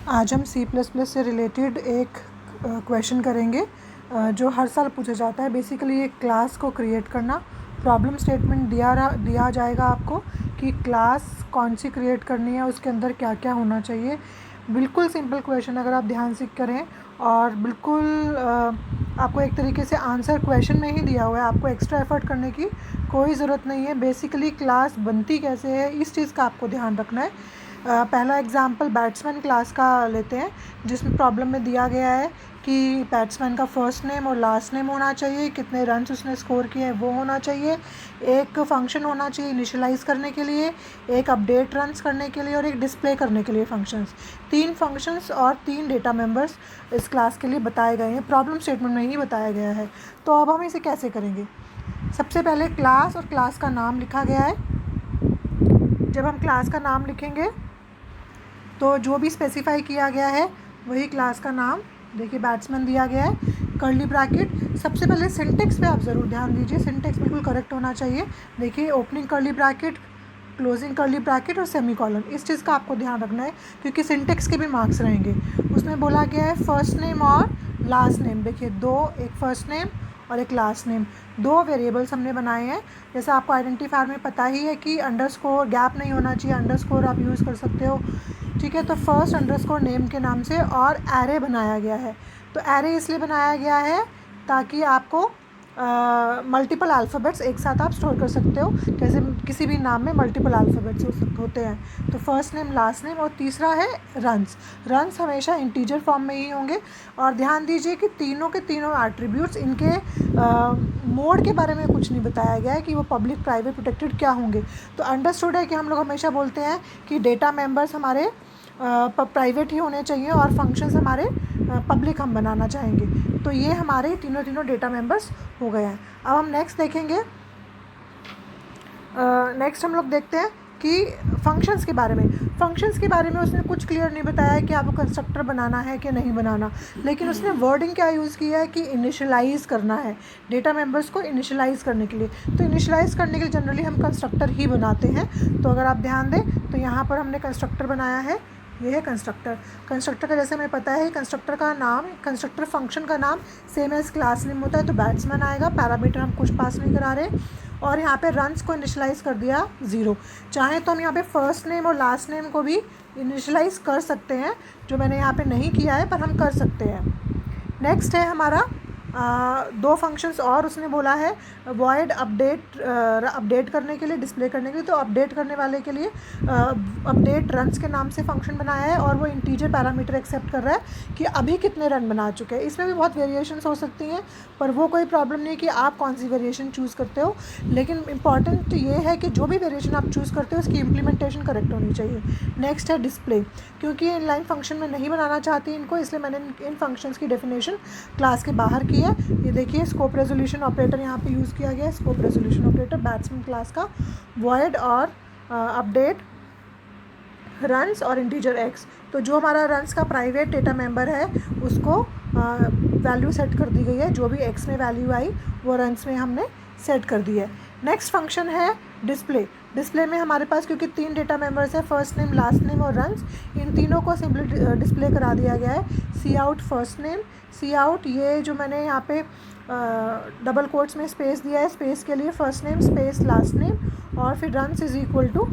आज हम C++ से रिलेटेड एक क्वेश्चन करेंगे जो हर साल पूछा जाता है। बेसिकली एक क्लास को क्रिएट करना, प्रॉब्लम स्टेटमेंट दिया जाएगा आपको कि क्लास कौन सी क्रिएट करनी है, उसके अंदर क्या क्या होना चाहिए। बिल्कुल सिंपल क्वेश्चन अगर आप ध्यान से करें और बिल्कुल आपको एक तरीके से आंसर क्वेश्चन में ही दिया हुआ है, आपको एक्स्ट्रा एफर्ट करने की कोई ज़रूरत नहीं है। बेसिकली क्लास बनती कैसे है इस चीज़ का आपको ध्यान रखना है। पहला एग्जाम्पल बैट्समैन क्लास का लेते हैं, जिसमें प्रॉब्लम में दिया गया है कि बैट्समैन का फर्स्ट नेम और लास्ट नेम होना चाहिए, कितने रन्स उसने स्कोर किए हैं वो होना चाहिए, एक फंक्शन होना चाहिए इनिशियलाइज़ करने के लिए, एक अपडेट रन्स करने के लिए और एक डिस्प्ले करने के लिए फंक्शंस। 3 फंक्शंस और 3 डेटा मेंबर्स इस क्लास के लिए बताए गए हैं, प्रॉब्लम स्टेटमेंट में ही बताया गया है। तो अब हम इसे कैसे करेंगे? सबसे पहले क्लास और क्लास का नाम लिखा गया है। जब हम क्लास का नाम लिखेंगे तो जो भी स्पेसिफाई किया गया है वही क्लास का नाम, देखिए बैट्समैन दिया गया है, कर्ली ब्रैकेट। सबसे पहले सिंटेक्स पे आप ज़रूर ध्यान दीजिए, सिंटेक्स बिल्कुल करेक्ट होना चाहिए। देखिए opening curly bracket, closing curly bracket और सेमीकोलन, इस चीज़ का आपको ध्यान रखना है क्योंकि सिंटेक्स के भी मार्क्स रहेंगे। उसमें बोला गया है फर्स्ट नेम और लास्ट नेम, देखिए एक फर्स्ट नेम और एक लास्ट नेम, 2 वेरिएबल्स हमने बनाए हैं। जैसा आपको आइडेंटिफायर में पता ही है कि अंडरस्कोर गैप नहीं होना चाहिए, अंडरस्कोर आप यूज़ कर सकते हो, ठीक है। तो फर्स्ट अंडरस्कोर नेम के नाम से और एरे बनाया गया है। तो एरे इसलिए बनाया गया है ताकि आपको मल्टीपल अल्फ़ाबेट्स एक साथ आप स्टोर कर सकते हो, जैसे किसी भी नाम में मल्टीपल अल्फ़ाबेट्स होते हैं। तो फर्स्ट नेम, लास्ट नेम और तीसरा है रन्स हमेशा इंटीजर फॉर्म में ही होंगे। और ध्यान दीजिए कि तीनों के तीनों एट्रीब्यूट्स, इनके मोड के बारे में कुछ नहीं बताया गया है कि वो पब्लिक, प्राइवेट, प्रोटेक्टेड क्या होंगे। तो अंडरस्टूड है कि हम लोग हमेशा बोलते हैं कि डेटा मेंबर्स हमारे प्राइवेट ही होने चाहिए और फंक्शंस हमारे पब्लिक हम बनाना चाहेंगे। तो ये हमारे तीनों डेटा मेंबर्स हो गए हैं। अब हम नेक्स्ट देखेंगे, नेक्स्ट हम लोग देखते हैं कि फंक्शंस के बारे में। फंक्शंस के बारे में उसने कुछ क्लियर नहीं बताया कि आपको कंस्ट्रक्टर बनाना है कि नहीं बनाना, लेकिन उसने वर्डिंग क्या यूज़ किया है कि इनिशियलाइज़ करना है, डेटा मेंबर्स को इनिशियलाइज़ करने के लिए। तो इनिशियलाइज़ करने के लिए जनरली हम कंस्ट्रक्टर ही बनाते हैं। तो अगर आप ध्यान दें तो यहाँ पर हमने कंस्ट्रक्टर बनाया है, ये है कंस्ट्रक्टर का जैसे हमें पता है कंस्ट्रक्टर का नाम, कंस्ट्रक्टर फंक्शन का नाम सेम एज क्लास नेम होता है। तो बैट्समैन आएगा, पैरामीटर हम कुछ पास नहीं करा रहे, और यहाँ पे रन्स को इनिशियलाइज़ कर दिया 0। चाहे तो हम यहाँ पे फर्स्ट नेम और लास्ट नेम को भी इनिशियलाइज़ कर सकते हैं, जो मैंने यहाँ पे नहीं किया है पर हम कर सकते हैं। नेक्स्ट है हमारा 2 फंक्शंस और उसने बोला है, वॉइड अपडेट करने के लिए, डिस्प्ले करने के लिए। तो अपडेट करने वाले के लिए अपडेट रन्स के नाम से फंक्शन बनाया है और वो इंटीजर पैरामीटर एक्सेप्ट कर रहा है कि अभी कितने रन बना चुके हैं। इसमें भी बहुत वेरिएशंस हो सकती हैं, पर वो कोई प्रॉब्लम नहीं कि आप कौन सी वेरिएशन चूज़ करते हो, लेकिन इंपॉर्टेंट ये है कि जो भी वेरिएशन आप चूज़ करते हो उसकी इम्प्लीमेंटेशन करेक्ट होनी चाहिए। नेक्स्ट है डिस्प्ले, क्योंकि इनलाइन फंक्शन में नहीं बनाना चाहती इनको, इसलिए मैंने इन फंक्शंस की डेफिनेशन क्लास के बाहर की है। ये देखिए स्कोप रेजोल्यूशन ऑपरेटर यहाँ पे यूज़ किया गया है, scope resolution operator batsman class का, वॉइड और अपडेट रन्स और इंटीजर एक्स। तो जो हमारा रन्स का प्राइवेट डेटा मेंबर है उसको वैल्यू सेट कर दी गई है, जो भी एक्स में वैल्यू आई वो रन्स में हमने सेट कर दी है। नेक्स्ट फंक्शन है डिस्प्ले में हमारे पास क्योंकि 3 डेटा मेंबर्स है, फर्स्ट नेम, लास्ट नेम और रन्स, इन तीनों को सिंपली डिस्प्ले करा दिया गया है। सी आउट फर्स्ट नेम, सी आउट ये जो मैंने यहाँ पे डबल कोट्स में स्पेस दिया है, स्पेस के लिए first name space last name और फिर रन्स इज इक्वल टू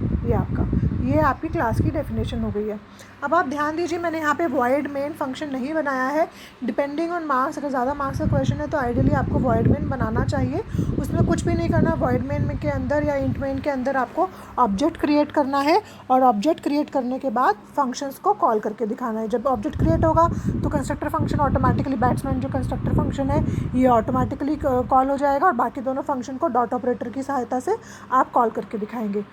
ये आपकी क्लास की डेफिनेशन हो गई है। अब आप ध्यान दीजिए, मैंने यहाँ पे वॉइड मेन फंक्शन नहीं बनाया है। डिपेंडिंग ऑन मार्क्स, अगर ज़्यादा मार्क्स का क्वेश्चन है तो आइडियली आपको वॉइड मेन बनाना चाहिए। उसमें कुछ भी नहीं करना, वॉइड मेन के अंदर या इंट मेन के अंदर आपको ऑब्जेक्ट क्रिएट करना है और ऑब्जेक्ट क्रिएट करने के बाद फंक्शंस को कॉल करके दिखाना है। जब ऑब्जेक्ट क्रिएट होगा तो कंस्ट्रक्टर फंक्शन ऑटोमेटिकली, बैट्समैन जो कंस्ट्रक्टर फंक्शन है ये ऑटोमेटिकली कॉल हो जाएगा और बाकी दोनों फंक्शन को डॉट ऑपरेटर की सहायता से आप कॉल करके दिखाएंगे।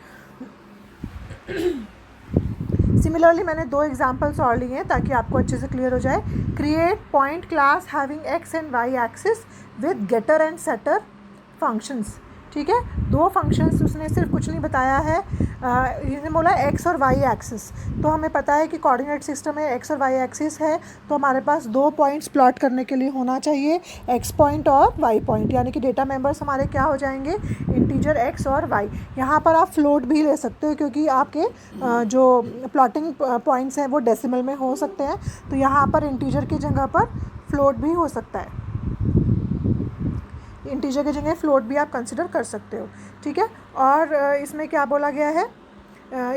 सिमिलरली मैंने 2 एग्जाम्पल्स और लिए हैं ताकि आपको अच्छे से क्लियर हो जाए। Create point class having X and Y axis with getter and setter functions. ठीक है, दो फंक्शंस, उसने सिर्फ कुछ नहीं बताया है। इसने बोला एक्स और वाई एक्सिस, तो हमें पता है कि कोऑर्डिनेट सिस्टम में एक्स और वाई एक्सिस है, तो हमारे पास दो पॉइंट्स प्लॉट करने के लिए होना चाहिए, एक्स पॉइंट और वाई पॉइंट, यानी कि डेटा मेंबर्स हमारे क्या हो जाएंगे, इंटीजर एक्स और वाई। यहाँ पर आप फ्लोट भी ले सकते हो क्योंकि आपके जो प्लॉटिंग पॉइंट्स हैं वो डेसिमल में हो सकते हैं, तो यहाँ पर इंटीजर की जगह पर फ्लोट भी हो सकता है, इंटीजर की जगह फ्लोट भी आप कंसिडर कर सकते हो। ठीक है, और इसमें क्या बोला गया है,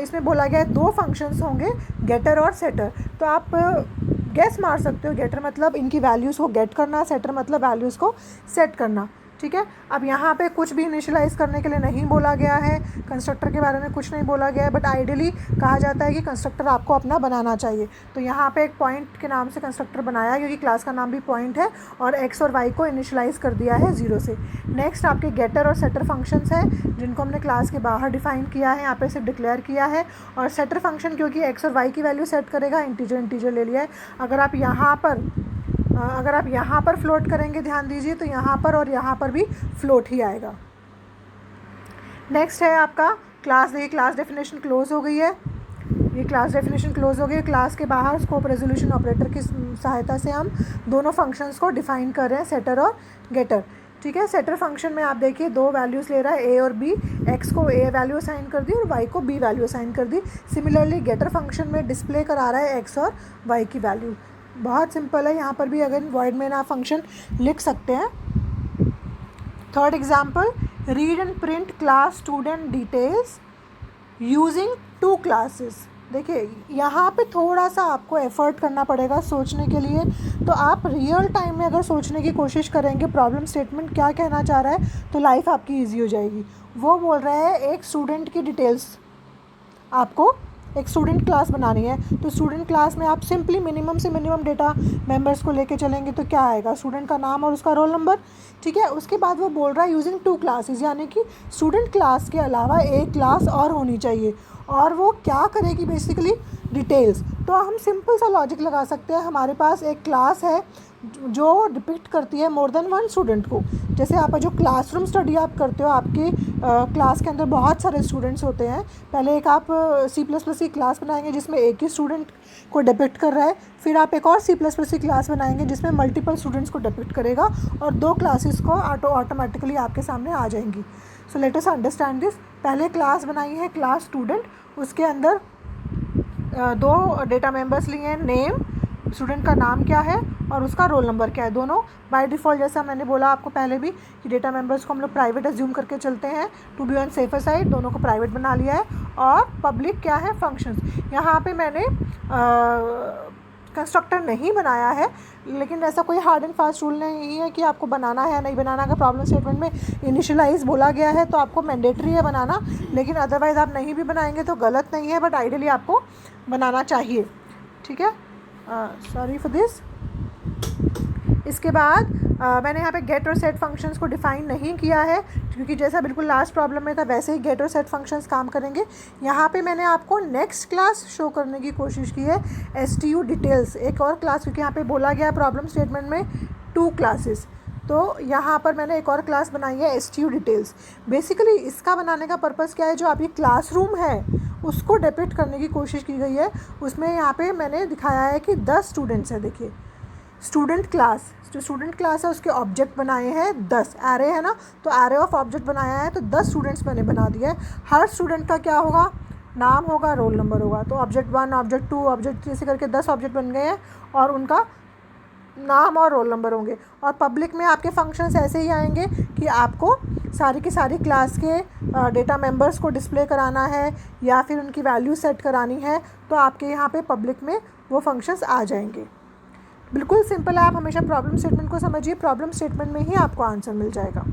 इसमें बोला गया है दो फंक्शंस होंगे, गेटर और सेटर। तो आप गेस मार सकते हो, गेटर मतलब इनकी वैल्यूज़ को गेट करना, सेटर मतलब वैल्यूज़ को सेट करना। ठीक है, अब यहाँ पे कुछ भी इनिशियलाइज़ करने के लिए नहीं बोला गया है, कंस्ट्रक्टर के बारे में कुछ नहीं बोला गया है, बट आइडियली कहा जाता है कि कंस्ट्रक्टर आपको अपना बनाना चाहिए। तो यहाँ पे एक पॉइंट के नाम से कंस्ट्रक्टर बनाया है क्योंकि क्लास का नाम भी पॉइंट है, और एक्स और वाई को इनिशियलाइज़ कर दिया है 0 से। नेक्स्ट आपके गेटर और सेटर फंक्शंस हैं जिनको हमने क्लास के बाहर डिफाइन किया है, यहाँ पे सिर्फ डिक्लेयर किया है। और सेटर फंक्शन क्योंकि एक्स और वाई की वैल्यू सेट करेगा, इंटीजर ले लिया है। अगर आप यहाँ पर फ्लोट करेंगे, ध्यान दीजिए, तो यहाँ पर और यहाँ पर भी फ्लोट ही आएगा। नेक्स्ट है आपका क्लास। देखिए क्लास डेफिनेशन क्लोज हो गई है, ये क्लास डेफिनेशन क्लोज हो गई है। क्लास के बाहर स्कोप रेजोल्यूशन ऑपरेटर की सहायता से हम दोनों फंक्शंस को डिफाइन कर रहे हैं, सेटर और गेटर। ठीक है, सेटर फंक्शन में आप देखिए दो वैल्यूज़ ले रहा है, ए और बी, एक्स को ए वैल्यू असाइन कर दी और वाई को बी वैल्यू असाइन कर दी। सिमिलरली गेटर फंक्शन में डिस्प्ले करा रहा है एक्स और वाई की वैल्यू। बहुत सिंपल है, यहाँ पर भी अगर वॉइड में आप फंक्शन लिख सकते हैं। Third example, read and print class student details using 2 classes. देखिए यहाँ पे थोड़ा सा आपको एफर्ट करना पड़ेगा सोचने के लिए, तो आप रियल टाइम में अगर सोचने की कोशिश करेंगे प्रॉब्लम स्टेटमेंट क्या कहना चाह रहा है, तो लाइफ आपकी ईजी हो जाएगी। वो बोल रहा है एक स्टूडेंट की डिटेल्स, आपको एक स्टूडेंट क्लास बनानी है, तो स्टूडेंट क्लास में आप सिंपली मिनिमम से मिनिमम डेटा मेंबर्स को लेके चलेंगे तो क्या आएगा, स्टूडेंट का नाम और उसका रोल नंबर। ठीक है, उसके बाद वो बोल रहा है यूजिंग 2 क्लासेस, यानी कि स्टूडेंट क्लास के अलावा एक क्लास और होनी चाहिए, और वो क्या करेगी बेसिकली, डिटेल्स। तो हम सिंपल सा लॉजिक लगा सकते हैं, हमारे पास एक क्लास है जो डिपिक्ट करती है मोर देन 1 स्टूडेंट को। जैसे आप जो क्लासरूम स्टडी आप करते हो, आपके क्लास के अंदर बहुत सारे स्टूडेंट्स होते हैं। पहले एक आप C++ की क्लास बनाएंगे जिसमें एक ही स्टूडेंट को डिपिक्ट कर रहा है, फिर आप एक और C++ की क्लास बनाएंगे जिसमें मल्टीपल स्टूडेंट्स को डिपिक्ट करेगा, और 2 क्लासेस को ऑटोमेटिकली आपके सामने आ जाएंगी। So let us understand this. पहले क्लास बनाई है क्लास स्टूडेंट, उसके अंदर 2 डेटा मेंबर्स लिए हैं, नेम, स्टूडेंट का नाम क्या है और उसका रोल नंबर क्या है। दोनों बाय डिफ़ॉल्ट, जैसा मैंने बोला आपको पहले भी, कि डेटा मेंबर्स को हम लोग प्राइवेट एज्यूम करके चलते हैं to be on safer side, दोनों को प्राइवेट बना लिया है। और पब्लिक क्या है, फंक्शंस। यहाँ पे मैंने कंस्ट्रक्टर नहीं बनाया है, लेकिन ऐसा कोई हार्ड एंड फास्ट रूल नहीं है कि आपको बनाना है या नहीं बनाना। अगर प्रॉब्लम स्टेटमेंट में इनिशियलाइज बोला गया है तो आपको मैंडेटरी है बनाना, लेकिन अदरवाइज़ आप नहीं भी बनाएंगे तो गलत नहीं है, बट आइडियली आपको बनाना चाहिए। ठीक है, सॉरी फॉर दिस। इसके बाद मैंने यहाँ पे गेट और सेट फंक्शंस को डिफ़ाइन नहीं किया है, क्योंकि जैसा बिल्कुल लास्ट प्रॉब्लम में था वैसे ही गेट और सेट फंक्शंस काम करेंगे। यहाँ पे मैंने आपको नेक्स्ट क्लास शो करने की कोशिश की है, STU डिटेल्स, एक और क्लास, क्योंकि यहाँ पे बोला गया प्रॉब्लम स्टेटमेंट में 2 क्लासेस, तो यहाँ पर मैंने एक और क्लास बनाई है STU डिटेल्स। बेसिकली इसका बनाने का पर्पज़ क्या है, जो आपकी क्लासरूम है उसको डिपिक्ट करने की कोशिश की गई है। उसमें यहाँ पे मैंने दिखाया है कि 10 स्टूडेंट्स हैं। देखिए स्टूडेंट क्लास, जो स्टूडेंट क्लास है उसके ऑब्जेक्ट बनाए हैं 10, एरे है ना, तो एरे ऑफ ऑब्जेक्ट बनाया है, तो 10 स्टूडेंट्स मैंने बना दिया है। हर स्टूडेंट का क्या होगा, नाम होगा, रोल नंबर होगा। तो ऑब्जेक्ट 1, ऑब्जेक्ट 2, ऑब्जेक्ट 3 ऐसे करके 10 ऑब्जेक्ट बन गए हैं, और उनका नाम और रोल नंबर होंगे। और पब्लिक में आपके फंक्शंस ऐसे ही आएंगे कि आपको सारी की सारी क्लास के डेटा मेंबर्स को डिस्प्ले कराना है या फिर उनकी वैल्यू सेट करानी है, तो आपके यहाँ पे पब्लिक में वो फंक्शंस आ जाएंगे। बिल्कुल सिंपल है, आप हमेशा प्रॉब्लम स्टेटमेंट को समझिए, प्रॉब्लम स्टेटमेंट में ही आपको आंसर मिल जाएगा।